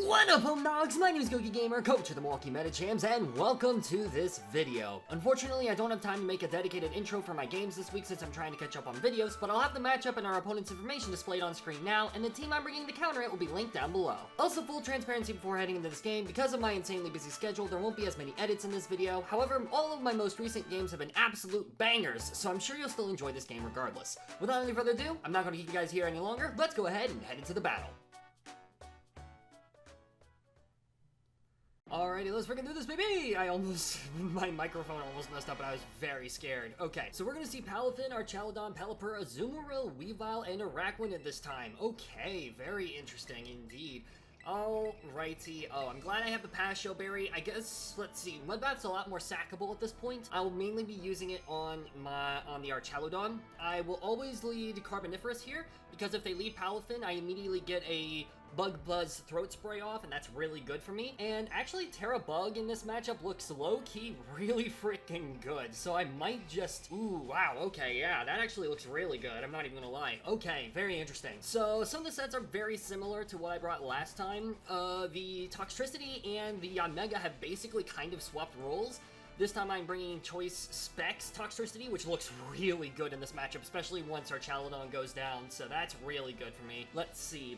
What up, Homedawgs? My name is Gokey Gamer, coach of the Milwaukee Meta Champs, and welcome to this video. Unfortunately, I don't have time to make a dedicated intro for my games this week since I'm trying to catch up on videos, but I'll have the matchup and our opponent's information displayed on screen now, and the team I'm bringing to counter it will be linked down below. Also, full transparency before heading into this game, because of my insanely busy schedule, there won't be as many edits in this video. However, all of my most recent games have been absolute bangers, so I'm sure you'll still enjoy this game regardless. Without any further ado, I'm not going to keep you guys here any longer. Let's go ahead and head into the battle. Alrighty, let's freaking do this, baby! My microphone almost messed up and I was very scared. Okay, so we're gonna see Palafin, Archaludon, Pelipper, Azumarill, Weavile, and Araquanid this time. Okay, very interesting indeed. Alrighty. Oh, I'm glad I have the Pasho Berry. I guess, let's see, Mudbat's a lot more sackable at this point. I will mainly be using it on the Archaludon. I will always lead Carboniferous here, because if they lead Palafin, I immediately get a Bug Buzz Throat Spray off, and that's really good for me. And actually, Terra Bug in this matchup looks low-key really freaking good, so I might just... Ooh, wow, okay, yeah, that actually looks really good, I'm not even gonna lie. Okay, very interesting. So, some of the sets are very similar to what I brought last time. The Toxtricity and the Mega have basically kind of swapped roles. This time I'm bringing Choice Specs Toxtricity, which looks really good in this matchup, especially once Archaludon goes down, so that's really good for me. Let's see.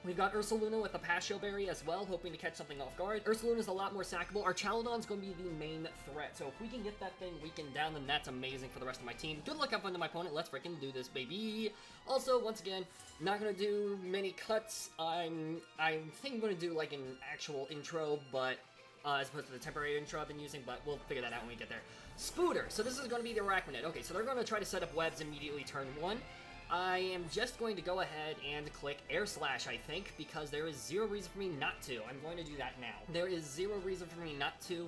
We've got Ursaluna with the Pasho Berry as well, hoping to catch something off guard. Ursaluna's a lot more sackable. Archaludon's going to be the main threat, so if we can get that thing weakened down, then that's amazing for the rest of my team. Good luck up onto my opponent. Let's freaking do this, baby. Also, once again, not going to do many cuts. I think I'm going to do like an actual intro, but... as opposed to the temporary intro I've been using, but we'll figure that out when we get there. Spooter! So this is going to be the Araquanid. Okay, so they're going to try to set up webs immediately turn one. I am just going to go ahead and click Air Slash, I think, because there is zero reason for me not to. I'm going to do that now. There is zero reason for me not to.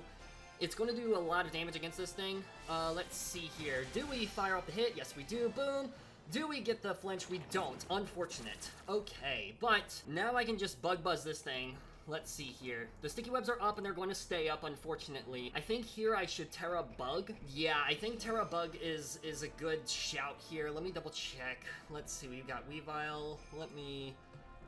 It's going to do a lot of damage against this thing. Let's see here. Do we fire off the hit? Yes, we do. Boom! Do we get the flinch? We don't. Unfortunate. Okay, but now I can just Bug Buzz this thing. Let's see here. The sticky webs are up and they're going to stay up, unfortunately. I think here I should Terra Bug. Yeah, I think Terra Bug is a good shout here. Let me double check. Let's see, we've got Weavile. Let me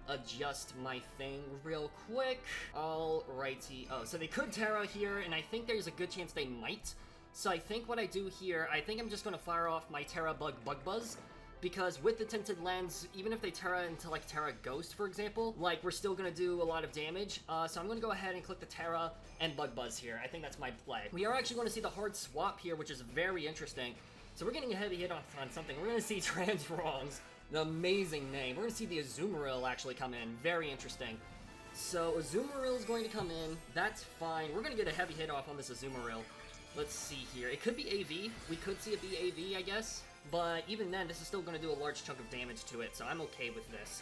adjust my thing real quick. Alrighty. Oh, so they could Terra here, and I think there's a good chance they might. So I think what I do here, I think I'm just going to fire off my Terra Bug Bug Buzz. Because with the Tinted Lens, even if they Terra into, like, Terra Ghost, for example, like, we're still gonna do a lot of damage. So I'm gonna go ahead and click the Terra and Bug Buzz here. I think that's my play. We are actually gonna see the hard swap here, which is very interesting. So we're getting a heavy hit on something. We're gonna see Transfrongs, the amazing name. We're gonna see the Azumarill actually come in. Very interesting. So Azumarill is going to come in. That's fine. We're gonna get a heavy hit off on this Azumarill. Let's see here. It could be AV. We could see it be AV, I guess. But even then, this is still going to do a large chunk of damage to it, so I'm okay with this.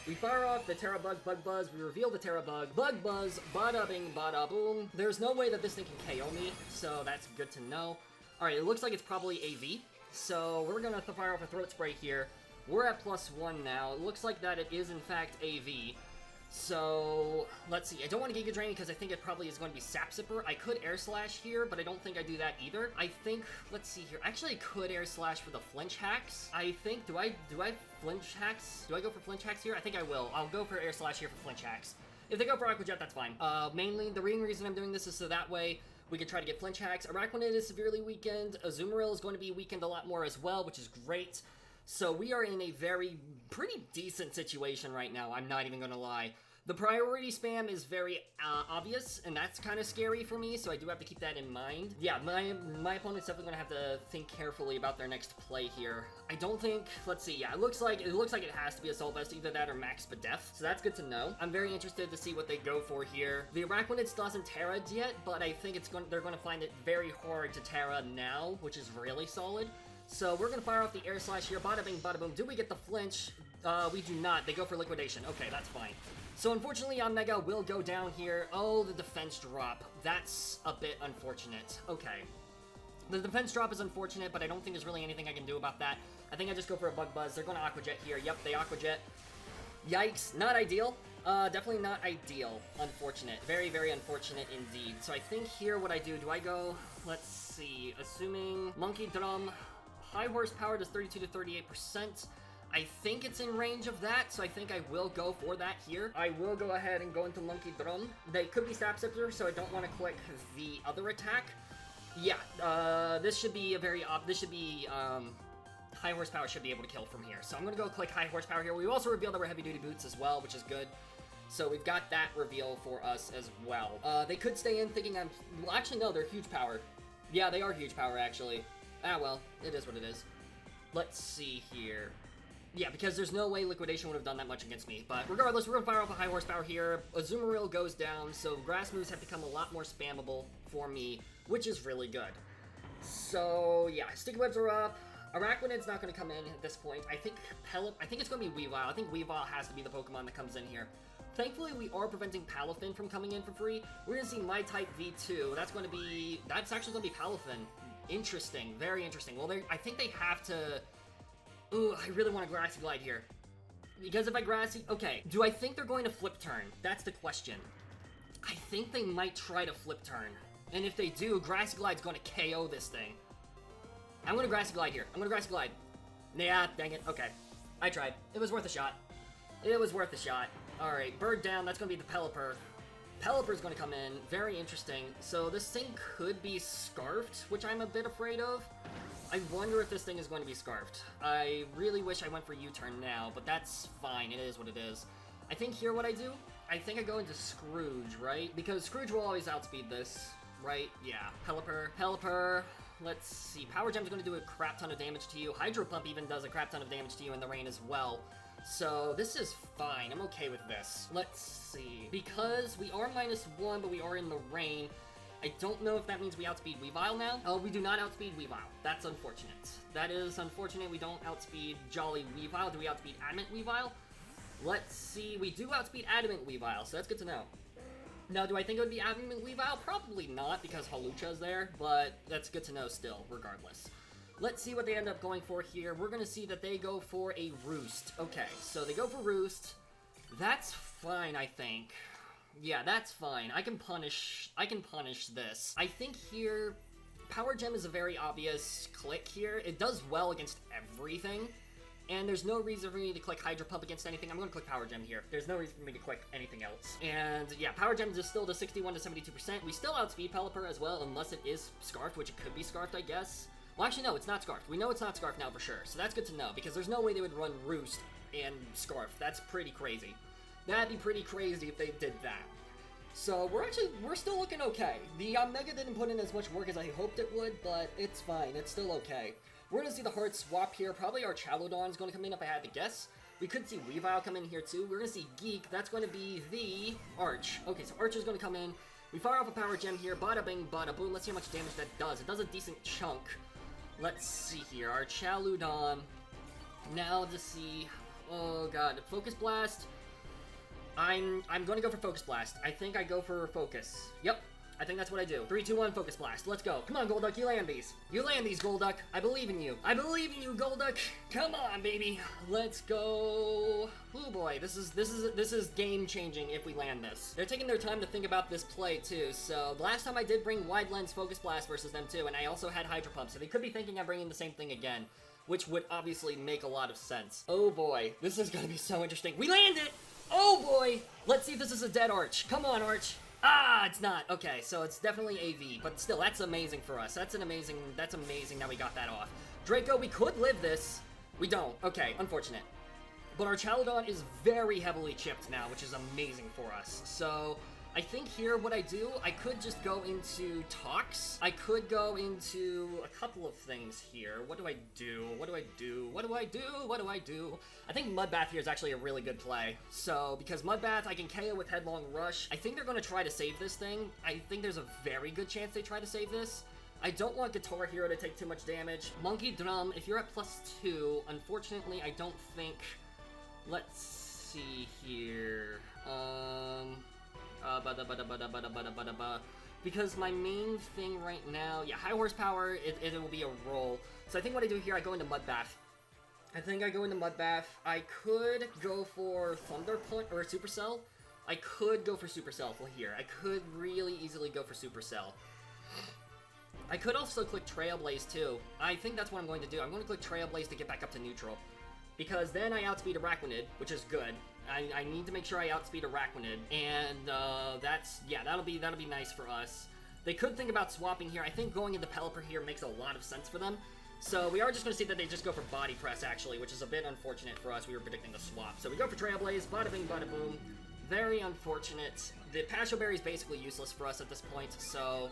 We fire off the Terra Bug Bug Buzz, we reveal the Terra Bug Bug Buzz, bada bing, bada boom. There's no way that this thing can KO me, so that's good to know. Alright, it looks like it's probably AV, so we're going to fire off a Throat Spray here. We're at +1 now. It looks like that it is in fact AV. So, let's see. I don't want to Giga Drain because I think it probably is going to be Sap Sipper. I could Air Slash here, but I don't think I do that either. I think, let's see here. Actually, I could Air Slash for the Flinch Hacks. I think, do I Flinch Hacks? Do I go for Flinch Hacks here? I think I will. I'll go for Air Slash here for Flinch Hacks. If they go for Aqua Jet, that's fine. Mainly, the main reason I'm doing this is so that way we can try to get Flinch Hacks. Araquanid is severely weakened. Azumarill is going to be weakened a lot more as well, which is great. So we are in a pretty decent situation right now, I'm not even gonna lie. The priority spam is very obvious, and that's kind of scary for me, so I do have to keep that in mind. Yeah, my opponent's definitely gonna have to think carefully about their next play here. I don't think, let's see, yeah, it looks like it has to be Assault Vest, either that or Max Spadef, so that's good to know. I'm very interested to see what they go for here. The Araquanid doesn't Terra yet, but I think they're gonna find it very hard to Terra now, which is really solid. So we're going to fire off the Air Slash here. Bada bing, bada boom. Do we get the flinch? We do not. They go for Liquidation. Okay, that's fine. So unfortunately, Mega will go down here. Oh, the defense drop. That's a bit unfortunate. Okay. The defense drop is unfortunate, but I don't think there's really anything I can do about that. I think I just go for a Bug Buzz. They're going to Aqua Jet here. Yep, they Aqua Jet. Yikes. Not ideal. Definitely not ideal. Unfortunate. Very, very unfortunate indeed. So I think here what I do I go, let's see, assuming Monkey Drum... High horsepower does 32 to 38%. I think it's in range of that, so I think I will go for that here. I will go ahead and go into Monkey Drum. They could be Stab Scepter, so I don't want to click the other attack. Yeah, this should be a very, high horsepower should be able to kill from here. So I'm gonna go click high horsepower here. We also revealed that we're heavy duty boots as well, which is good. So we've got that reveal for us as well. They could stay in thinking I'm, well, actually no, they're huge power. Yeah, they are huge power actually. Ah well, it is what it is. Let's see here. Yeah, because there's no way Liquidation would have done that much against me. But regardless, we're gonna fire off a high horsepower here. Azumarill goes down, so grass moves have become a lot more spammable for me, which is really good. So yeah, Sticky Webs are up. Araquanid's not gonna come in at this point. I think it's gonna be Weavile. I think Weavile has to be the Pokemon that comes in here. Thankfully, we are preventing Palafin from coming in for free. We're gonna see My Type V2. That's actually gonna be Palafin. Interesting, very interesting. Well, I think they have to. Ooh, I really want a Grassy Glide here. Because if I Grassy... Okay, do I think they're going to Flip Turn? That's the question. I think they might try to Flip Turn. And if they do, Grassy Glide's going to KO this thing. I'm going to Grassy Glide here. I'm going to Grassy Glide. Nah, dang it. Okay. I tried. It was worth a shot. It was worth a shot. Alright, Bird down. That's going to be the Pelipper. Pelipper's going to come in. Very interesting. So this thing could be Scarfed, which I'm a bit afraid of. I wonder if this thing is going to be Scarfed. I really wish I went for U-turn now, but that's fine. It is what it is. I think here what I do, I think I go into Scrooge, right? Because Scrooge will always outspeed this, right? Yeah. Pelipper. Let's see. Power Gem's going to do a crap ton of damage to you. Hydro Pump even does a crap ton of damage to you in the rain as well. So this is fine. I'm okay with this. Let's see. Because we are -1, but we are in the rain, I don't know if that means we outspeed Weavile now. Oh, we do not outspeed Weavile. That's unfortunate. That is unfortunate. We don't outspeed Jolly Weavile. Do we outspeed Adamant Weavile? Let's see. We do outspeed Adamant Weavile, so that's good to know. Now, do I think it would be Adamant Weavile? Probably not, because Hawlucha's there, but that's good to know still, regardless. Let's see what they end up going for here. We're going to see that they go for a Roost. Okay, so they go for Roost. That's fine, I think. Yeah, that's fine. I can punish this. I think here, Power Gem is a very obvious click here. It does well against everything, and there's no reason for me to click Hydro Pump against anything. I'm going to click Power Gem here. There's no reason for me to click anything else. And yeah, Power Gem is still to 61 to 72%. We still outspeed Pelipper as well, unless it is Scarfed, which it could be Scarfed, I guess. Well, actually, no, it's not Scarfed. We know it's not Scarfed now for sure, so that's good to know, because there's no way they would run Roost and Scarf. That's pretty crazy. That'd be pretty crazy if they did that. So we're still looking okay. The Omega didn't put in as much work as I hoped it would, but it's fine. It's still okay. We're going to see the Heart swap here. Probably our Chalodon's going to come in if I had to guess. We could see Weavile come in here too. We're going to see Geek. That's going to be the Arch. Okay, so Arch is going to come in. We fire off a Power Gem here. Bada bing, bada boom. Let's see how much damage that does. It does a decent chunk. Let's see here. Our Chaludon. Now to see... Oh god. Focus Blast. I'm going to go for Focus Blast. I think I go for Focus. Yep, I think that's what I do. 3, 2, 1, Focus Blast. Let's go. Come on, Golduck, you land these. You land these, Golduck. I believe in you. I believe in you, Golduck. Come on, baby. Let's go. Oh boy, this is game changing if we land this. They're taking their time to think about this play too. So the last time I did bring Wide Lens Focus Blast versus them too, and I also had Hydro Pump, so they could be thinking I'm bringing the same thing again, which would obviously make a lot of sense. Oh boy, this is gonna be so interesting. We land it. Oh boy! Let's see if this is a dead Arch. Come on, Arch. Ah, it's not. Okay, so it's definitely AV, but still, that's amazing for us. That's amazing that we got that off. Draco, we could live this. We don't. Okay, unfortunate. But our Chalodon is very heavily chipped now, which is amazing for us. So I think here what I do, I could just go into Tox. I could go into a couple of things here. What do I do? What do I do? What do I do? What do I do? I think Mud Bath here is actually a really good play. So, because Mud Bath, I can KO with Headlong Rush. I think they're going to try to save this thing. I think there's a very good chance they try to save this. I don't want Guitar Hero to take too much damage. Monkey Drum, if you're at +2, unfortunately, I don't think... Let's see here. Because my main thing right now, yeah, high horsepower, it will be a roll. So I think what I do here, I go into Mud Bath. I could go for Thunder Punch or Supercell. I could go for Supercell here. I could really easily go for Supercell. I could also click Trailblaze too. I think that's what I'm going to do. I'm going to click Trailblaze to get back up to neutral. because then I outspeed Araquanid, which is good. I need to make sure I outspeed Araquanid, and that'll be nice for us. They could think about swapping here. I think going into Pelipper here makes a lot of sense for them. So we are just going to see that they just go for Body Press, actually, which is a bit unfortunate for us. We were predicting the swap. So we go for Trailblaze, bada bing, bada boom. Very unfortunate. The Passion Berry is basically useless for us at this point, so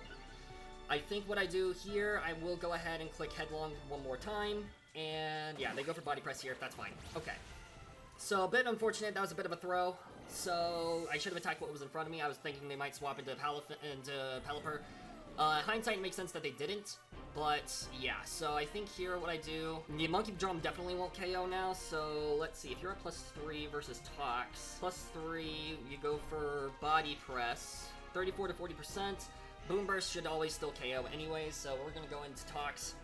I think what I do here, I will go ahead and click Headlong one more time. And yeah, they go for Body Press here. That's fine. Okay. So a bit unfortunate. That was a bit of a throw. So I should have attacked what was in front of me. I was thinking they might swap into Pelipper. Hindsight makes sense that they didn't. But yeah, so I think here what I do, the Monkey Drum definitely won't KO now. So let's see, if you're at +3 versus Tox, +3, you go for Body Press, 34 to 40%. Boom Burst should always still KO anyways, so we're going to go into Tox.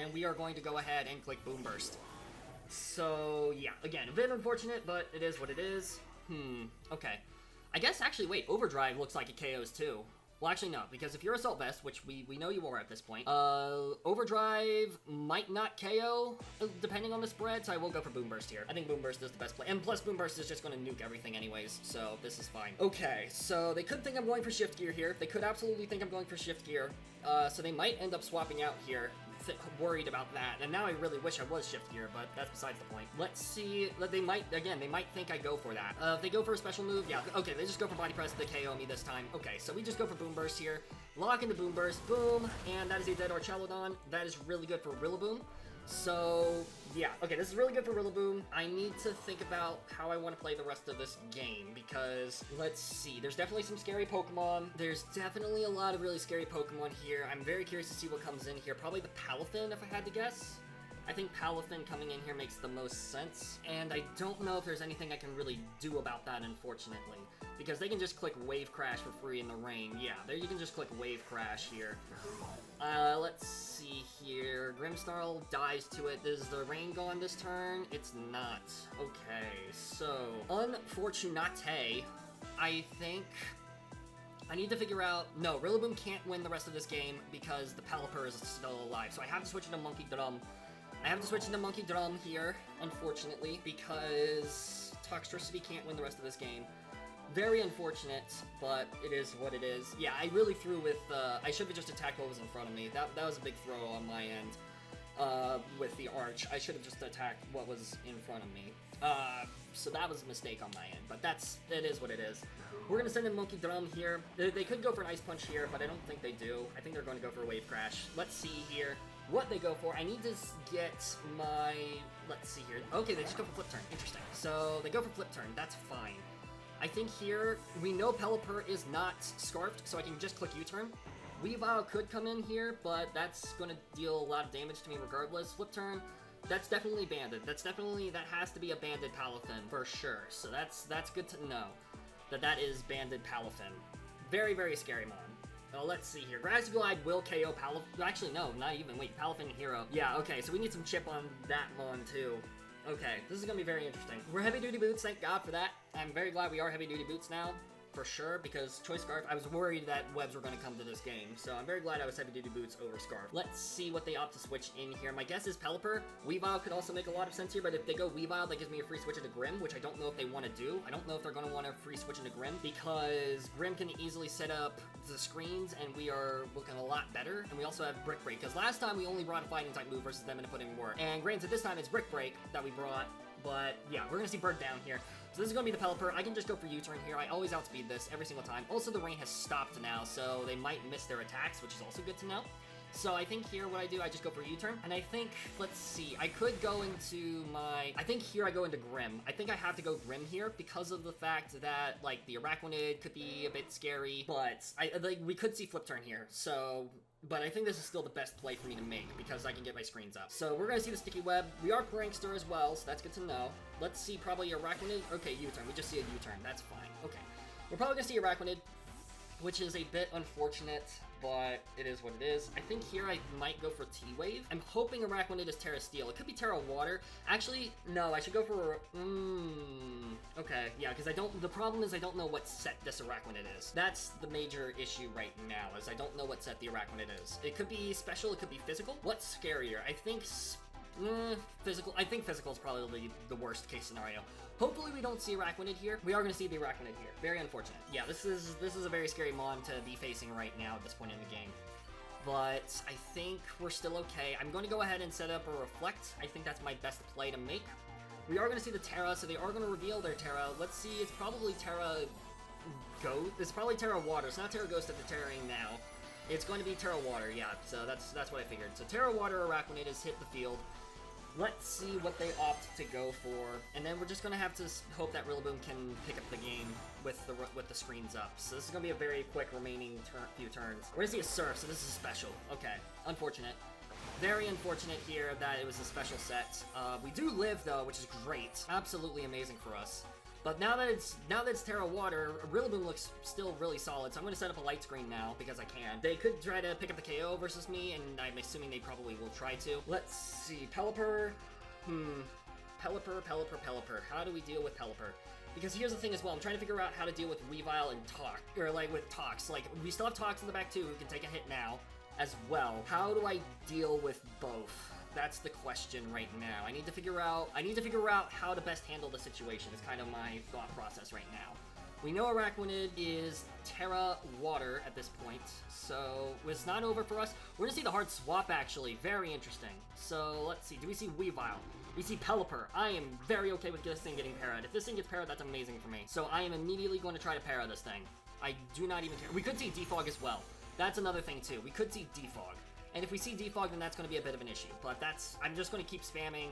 And we are going to go ahead and click Boom Burst. So, yeah, again, a bit unfortunate, but it is what it is. Okay. I guess, actually, wait, Overdrive looks like it KOs too. Well, actually, no, because if you're Assault Vest, which we know you are at this point, Overdrive might not KO, depending on the spread, so I will go for Boom Burst here. I think Boom Burst is the best play, and plus Boom Burst is just going to nuke everything anyways, so this is fine. Okay, so they could think I'm going for Shift Gear here. They could absolutely think I'm going for Shift Gear, so they might end up swapping out here. Worried about that, and now I really wish I was Shift Gear, but that's besides the point. Let's see, they might think I go for that. If they go for a special move, yeah, okay, they just go for Body Press to KO me this time. Okay, so we just go for Boom Burst here, lock into Boom Burst, boom, and that is a dead Archelodon. That is really good for Rillaboom. So, yeah, okay, this is really good for Rillaboom. I need to think about how I want to play the rest of this game, because, let's see, there's definitely some scary Pokemon. There's definitely a lot of really scary Pokemon here. I'm very curious to see what comes in here. Probably the Palafin, if I had to guess. I think Palafin coming in here makes the most sense, and I don't know if there's anything I can really do about that, unfortunately, because they can just click Wave Crash for free in the rain. Yeah, there you can just click Wave Crash here. Let's see here. Grimmsnarl dies to it. Is the rain gone this turn? It's not. Okay, so unfortunate. I think I need to figure out... No, Rillaboom can't win the rest of this game because the Pelipper is still alive, so I have to switch into Monkey Drum. I have to switch into Monkey Drum here, unfortunately, because Toxtricity can't win the rest of this game. Very unfortunate, but it is what it is. Yeah, I really threw with, I should have just attacked what was in front of me. That was a big throw on my end, with the Arch. I should have just attacked what was in front of me. So that was a mistake on my end, but it is what it is. We're gonna send in Monkey Drum here. They could go for an Ice Punch here, but I don't think they do. I think they're going to go for a Wave Crash. Let's see here what they go for. I need to get my, let's see here. Okay, they just go for Flip Turn. Interesting. So they go for Flip Turn. That's fine. I think here, we know Pelipper is not Scarfed, so I can just click U-Turn. Weavile could come in here, but that's going to deal a lot of damage to me regardless. Flip Turn, that's definitely banded. That has to be a banded Palafin for sure. So that's good to know that is banded Palafin. Very, very scary mon. Let's see here. Grassy Glide will KO Palafin. Actually, no, not even. Wait, Palafin Hero. Yeah, okay, so we need some chip on that mon too. Okay, this is gonna be very interesting. We're heavy duty boots, thank God for that. I'm very glad we are heavy duty boots now, for sure, because Choice Scarf, I was worried that webs were gonna come to this game, so I'm very glad I was heavy duty boots over Scarf. Let's see what they opt to switch in here. My guess is Pelipper. Weavile could also make a lot of sense here, but if they go Weavile, that gives me a free switch into Grim, which I don't know if they want to do. I don't know if they're gonna want to free switch into Grim, because Grim can easily set up the screens, and we are looking a lot better. And we also have Brick Break, because last time we only brought a fighting type move versus them and it put in work. And granted, this time it's Brick Break that we brought, but yeah, we're gonna see Bird down here. So this is gonna be the Pelipper. I can just go for U-Turn here. I always outspeed this every single time. Also, the rain has stopped now, so they might miss their attacks, which is also good to know. So I think here what I do, I just go for U-Turn. And I think, let's see, I could go into my... I think here I go into Grim. I think I have to go Grim here because of the fact that, like, the Araquanid could be a bit scary. But we could see Flip Turn here, so... But I think this is still the best play for me to make because I can get my screens up. So we're gonna see the Sticky Web. We are Prankster as well, so that's good to know. Let's see probably Araquanid. Okay, U-Turn. We just see a U-Turn. That's fine. Okay. We're probably gonna see Araquanid, which is a bit unfortunate, but it is what it is. I think here I might go for T-Wave. I'm hoping Araquanid is Terra Steel. It could be Terra Water. Actually, no, I should go for... okay, yeah, because the problem is I don't know what set this Araquanid is. That's the major issue right now, is I don't know what set the Araquanid is. It could be special, it could be physical. What's scarier? I think... Physical. I think physical is probably the worst case scenario. Hopefully we don't see Araquanid here. We are going to see the Araquanid here. Very unfortunate. Yeah, this is a very scary mon to be facing right now at this point in the game. But I think we're still okay. I'm going to go ahead and set up a Reflect. I think that's my best play to make. We are going to see the Terra, so they are going to reveal their Terra. Let's see, it's probably Terra Ghost. It's probably Terra Water. It's not Terra Ghost that they're Terraing now. It's going to be Terra Water, yeah, so that's what I figured. So Terra Water Araquanid has hit the field. Let's see what they opt to go for, and then we're just going to have to hope that Rillaboom can pick up the game with the screens up. So this is going to be a very quick remaining few turns. We're going to see a Surf, so this is special. Okay, unfortunate. Very unfortunate here that it was a special set. We do live though, which is great. Absolutely amazing for us. But now that it's Terra Water, Rillaboom looks still really solid, so I'm going to set up a light screen now, because I can. They could try to pick up the KO versus me, and I'm assuming they probably will try to. Let's see, Pelipper. Pelipper. How do we deal with Pelipper? Because here's the thing as well, I'm trying to figure out how to deal with Weavile and Tox, or like with Tox. Like, we still have Tox in the back too, who can take a hit now as well. How do I deal with both? That's the question right now. I need to figure out how to best handle the situation. Is kind of my thought process right now. We know Araquanid is Terra Water at this point, so it's not over for us. We're gonna see the hard swap actually. Very interesting. So let's see. Do we see Weavile? We see Pelipper. I am very okay with this thing getting parried. If this thing gets parried, that's amazing for me. So I am immediately going to try to parry this thing. I do not even care. We could see Defog as well. That's another thing too. We could see Defog. And if we see Defog, then that's going to be a bit of an issue. But I'm just going to keep spamming,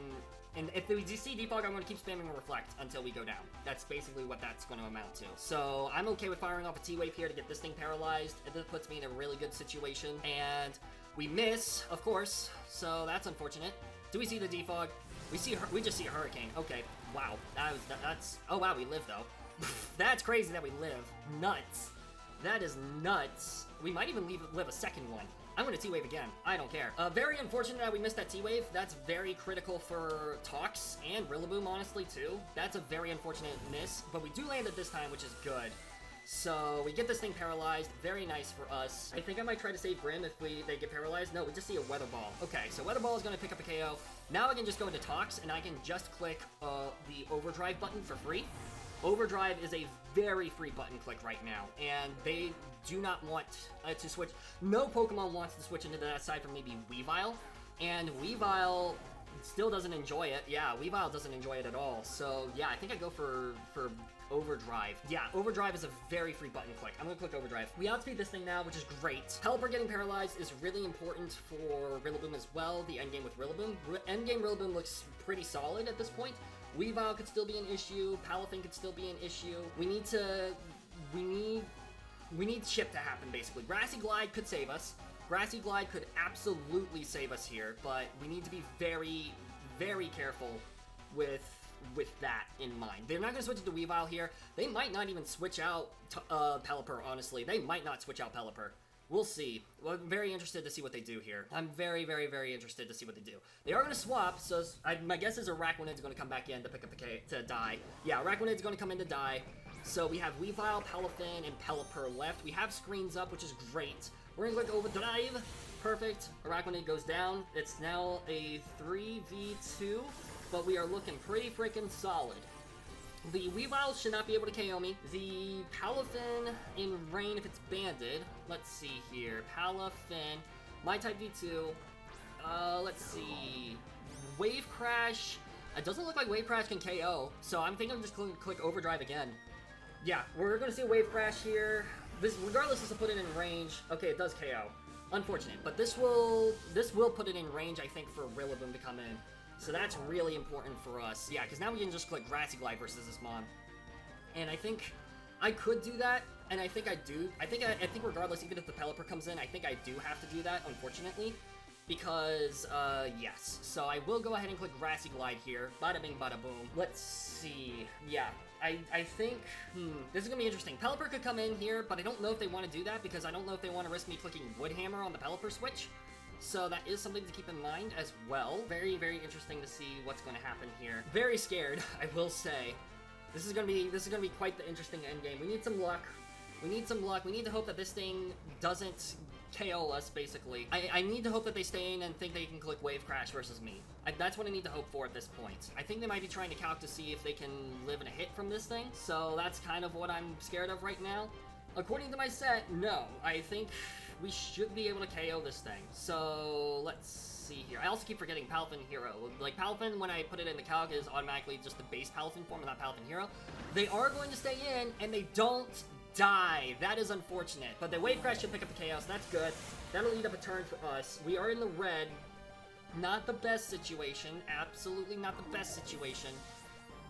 and if we see Defog, I'm going to keep spamming Reflect until we go down. That's basically what that's going to amount to. So I'm okay with firing off a T-Wave here to get this thing paralyzed. This puts me in a really good situation. And we miss, of course, so that's unfortunate. Do we see the Defog? We just see a Hurricane. Okay, wow. Oh wow, we live though. That's crazy that we live. Nuts. That is nuts. We might even live a second one. I'm going to T-Wave again. I don't care. Very unfortunate that we missed that T-Wave. That's very critical for Tox and Rillaboom, honestly, too. That's a very unfortunate miss, but we do land it this time, which is good. So we get this thing paralyzed. Very nice for us. I think I might try to save Grim if they get paralyzed. No, we just see a Weather Ball. Okay, so Weather Ball is going to pick up a KO. Now I can just go into Tox, and I can just click the Overdrive button for free. Overdrive is a very free button click right now, and they do not want to switch. No Pokemon wants to switch into that aside from maybe Weavile, and Weavile still doesn't enjoy it. Yeah, Weavile doesn't enjoy it at all. So yeah, I think I go for Overdrive. Yeah, Overdrive is a very free button click. I'm gonna click Overdrive. We outspeed this thing now, which is great. Pelipper getting paralyzed is really important for Rillaboom as well, the endgame with Rillaboom. Endgame Rillaboom looks pretty solid at this point. Weavile could still be an issue. Palafin could still be an issue. We need Chip to happen, basically. Grassy Glide could save us. Grassy Glide could absolutely save us here, but we need to be very, very careful with that in mind. They're not going to switch it to Weavile here. They might not even switch out Pelipper, honestly. They might not switch out Pelipper. We'll see. Well, I'm very interested to see what they do here. I'm very, very, very interested to see what they do. They are going to swap, so my guess is Araquanid's going to come back in to pick up the K to die. Yeah, Araquanid's going to come in to die. So we have Weavile, Palafin, and Pelipper left. We have screens up, which is great. We're going to click Overdrive. Perfect. Araquanid goes down. It's now a 3v2, but we are looking pretty freaking solid. The Weavile should not be able to KO me. The Palafin in Rain, if it's banded. Let's see here. Palafin. My type V2. Let's see. Wave Crash. It doesn't look like Wave Crash can KO, so I'm thinking I'm just going to click Overdrive again. Yeah, we're going to see a Wave Crash here. This, regardless, this will put it in range. Okay, it does KO. Unfortunate, but this will put it in range, I think, for Rillaboom to come in. So that's really important for us. Yeah, because now we can just click Grassy Glide versus this mon. And I think I could do that, and I think I do. I think regardless, even if the Pelipper comes in, I think I do have to do that, unfortunately. Because, yes. So I will go ahead and click Grassy Glide here. Bada bing, bada boom. Let's see. Yeah, I think, this is going to be interesting. Pelipper could come in here, but I don't know if they want to do that, because I don't know if they want to risk me clicking Wood Hammer on the Pelipper switch. So that is something to keep in mind as well. Very, very interesting to see what's going to happen here. Very scared, I will say. This is going to be quite the interesting endgame. We need some luck. We need some luck. We need to hope that this thing doesn't KO us, basically. I need to hope that they stay in and think they can click Wave Crash versus me. That's what I need to hope for at this point. I think they might be trying to calc to see if they can live in a hit from this thing, so that's kind of what I'm scared of right now. According to my set, no. I think we should be able to KO this thing. So, let's see here. I also keep forgetting Palafin Hero. Like, Palafin, when I put it in the calc, is automatically just the base Palafin form and not Palafin Hero. They are going to stay in, and they don't die. That is unfortunate. But the Wave Crash should pick up the KO, so that's good. That'll lead up a turn for us. We are in the red. Not the best situation. Absolutely not the best situation.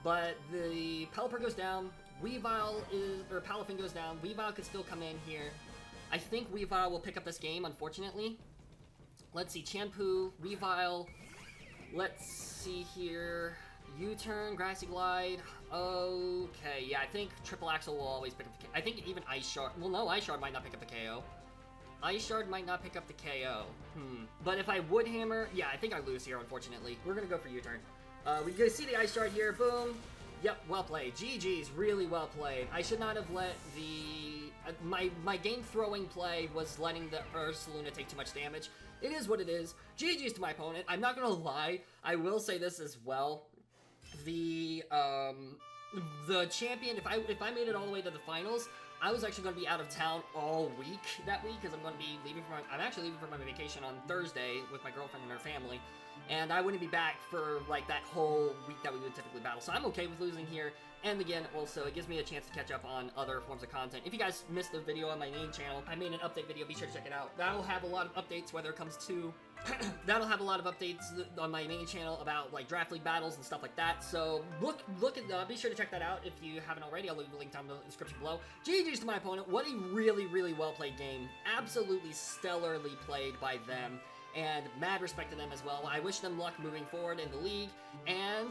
But the Pelipper goes down. Palafin goes down. Weavile could still come in here. I think Weavile will pick up this game, unfortunately. Let's see, Champu, Weavile. Let's see here. U-turn, Grassy Glide. Okay, yeah, I think Triple Axle will always pick up the KO. I think even Ice Shard. Well, no, Ice Shard might not pick up the KO. Ice Shard might not pick up the KO. But if I Wood Hammer, yeah, I think I lose here, unfortunately. We're gonna go for U-turn. We can see the Ice Shard here. Boom. Yep, well played. GG's, really well played. I should not have let the... my game throwing play was letting the Ursaluna take too much damage. It is what it is. GG's to my opponent. I'm not gonna lie. I will say this as well. The champion, if I made it all the way to the finals, I was actually going to be out of town all week that week because I'm going to be leaving I'm actually leaving for my vacation on Thursday with my girlfriend and her family. And I wouldn't be back for, like, that whole week that we would typically battle. So I'm okay with losing here. And again, also, it gives me a chance to catch up on other forms of content. If you guys missed the video on my main channel, I made an update video. Be sure to check it out. That'll have a lot of updates, whether it comes to... that'll have a lot of updates on my main channel about, like, Draft League battles and stuff like that. So be sure to check that out if you haven't already. I'll leave a link down in the description below. GG's to my opponent. What a really, really well-played game. Absolutely stellarly played by them. And mad respect to them as well. I wish them luck moving forward in the league. And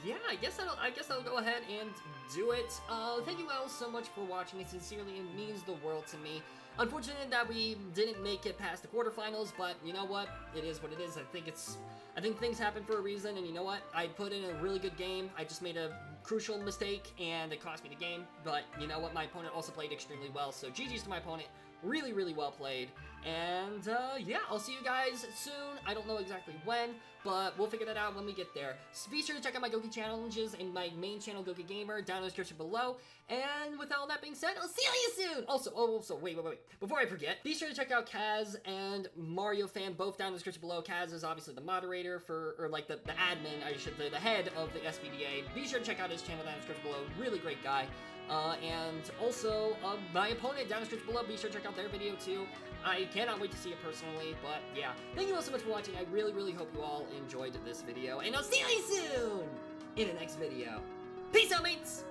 yeah, I guess I'll go ahead and do it. Thank you all so much for watching. It sincerely means the world to me. Unfortunate that we didn't make it past the quarterfinals, but you know what? It is what it is. I think things happen for a reason, and you know what? I put in a really good game. I just made a crucial mistake, and it cost me the game. But you know what? My opponent also played extremely well, so GG's to my opponent. Really, really well played. And, yeah, I'll see you guys soon. I don't know exactly when, but we'll figure that out when we get there. So be sure to check out my Gokey challenges and my main channel, Gokey Gamer, down in the description below. And with all that being said, I'll see you soon! Also, wait. Before I forget, be sure to check out Kaz and Mario Fan, both down in the description below. Kaz is obviously the moderator or like the admin, I should say, the head of the SPDA. Be sure to check out his channel down in the description below. Really great guy. And also, my opponent down in the description below, be sure to check out their video too. I cannot wait to see it personally, but yeah. Thank you all so much for watching. I really, really hope you all enjoyed this video, and I'll see you soon in the next video. Peace out, mates!